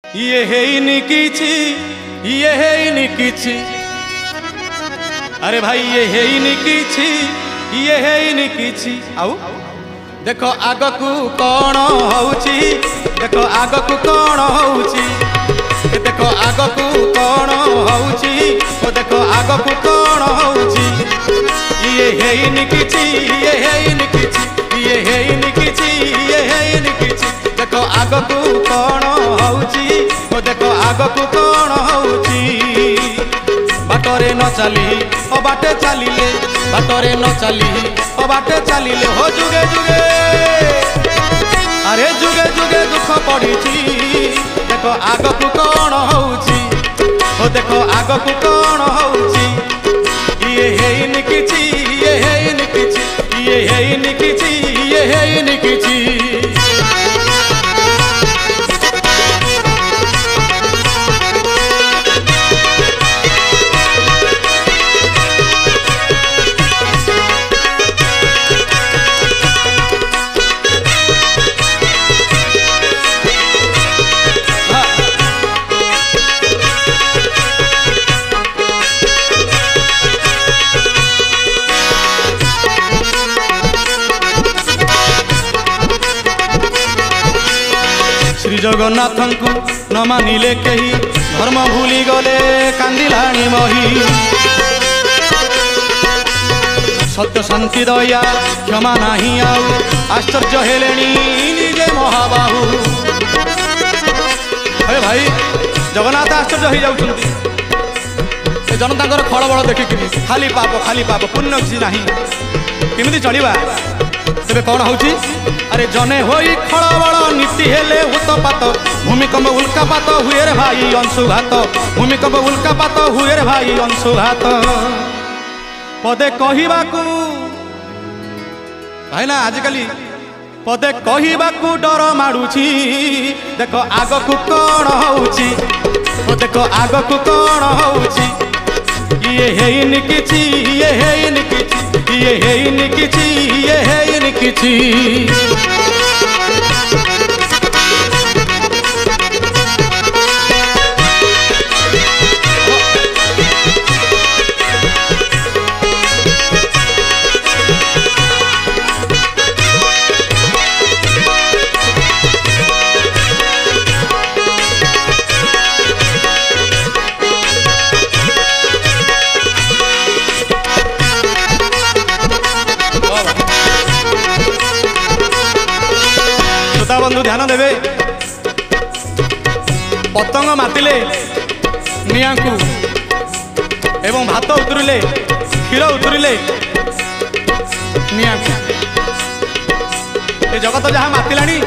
ये हेइनी किछि, ये हेइनी किछि, अरे भाई ये हेइनी किछि, ये हेइनी किछि। आउ देखो आगकू कौन होउछि, देखो आगकू कौन होउछि, देखो आगकू कौन होउछि, ओ देखो आगकू कौन होउछि। ये हेइनी किछि, ये हेइनी किछि, ये हेइनी किछि, ये हेइनी किछि। देखो आगकू कौन होउछि, ओ देखो आगकू कौन होउछि। बाटरे न चली ओ बाटे चलिले, बाटरे न चली ओ बाटे चलिले हो जुगे जुगे, अरे जुगे जुगे दुख पड़िछि। देखो आगकू कौन होउछि, ओ देखो आगकू कौन होउछि। ये हेइनी किछि, ये हेइनी किछि, ये हेइनी किछि, ये हेइनी किछि। श्री जगन्नाथ को न मानिले कही, धर्म भूली गले कांदिलाणी मही। सत्य शांति दया क्षमा नहीं आउ, आश्चर्य हेलेणी निजे महाबाहु। अरे भाई जगन्नाथ आश्चर्य हो जाउछन्ति जनता खड़बड़ देखिक, खाली पाप पुण्य किसी ना केमिति चलिबा। तेरे कौन होउछि, अरे जने होई खड़बड़ नीति हेले हुतपात, भूमिकंप उल्कापात हुए रे भाई अंशुघात, भूमिकंप उल्कापात हुए रे भाई अंशुघात। पदे कहिबाकू भाई ना आजिकाली पदे कहिबाकू डर माडुछि। देखो आगकू कौन होउछि, ओ देखो आगकू कौन होउछि। ये हेइनी किछि, ये हेइनी किछि, ये हेइनी किछि, ये हेइनी किछि। बंधु ध्यान देवे, पतंग मातिले निया को एवं भात उतरिले क्षीर उतरिले निया को। ए जगत जहाँ मातिलानी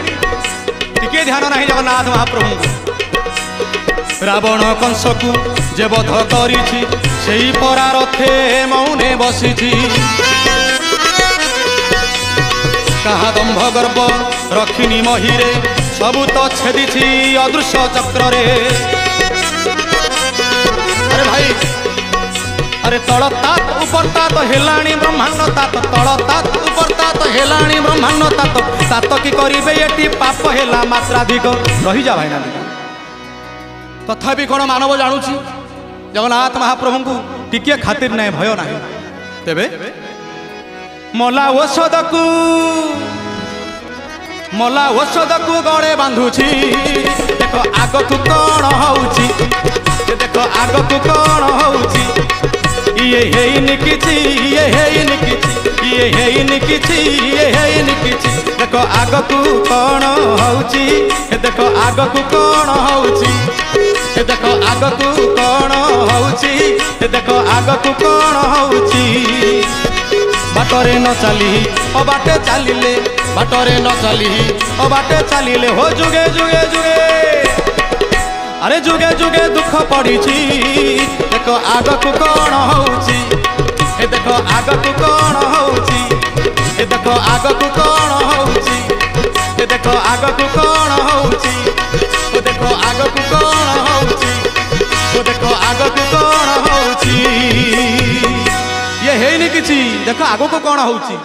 टिके ध्यान नहीं जगन्नाथ महाप्रभु को। रावण कंस को जे बध करिछि, सेई परारथे मौने बसिछि। कहा दंभ गर्व रखिनी महीरे, सबू तो छेदी अदृश्य चक्र रे। अरे भाई अरे तल तात ऊपर तात हेलाणी ब्रह्मांड तात, तल तात ऊपर तात हेलाणी ब्रह्मांड तात। तात की करिबे एटी पाप हेला मात्राधिक, रही जा भाई ना। तथापि कौन मानव जानुछि जगन्नाथ महाप्रभु को टिके खातिर नहीं, भय नहीं। तेबे मला औषध को गड़े बांधुछि। देखो आगकू कौन होउछि, देखो आगकू कौन होउछि। ये हेइनी किछि, ये हेइनी किछि, ये हेइनी किछि, ये हेइनी किछि। देखो आगकू कौन होउछि, देखो आगकू कौन होउछि, देखो आगकू कौन होउछि, देखो आगकू कौन होउछि। बाटरे न चली ओ बाटे चलिले, बाटरे न चली ओ बाटे चलिले हो जुगे जुगे जुगे, अरे जुगे जुगे दुख पड़िछि। देखो आगकू कौन होउछि, ए देखो आगकू कौन होउछि, ए देखो आगकू कौन होउछि, ए देखो आगकू कौन होउछि, ओ देखो आगकू कौन होउछि, ओ देखो आगकू कौन होउछि। ये हेइनी किछि, देखो आगकू कौन होउछि।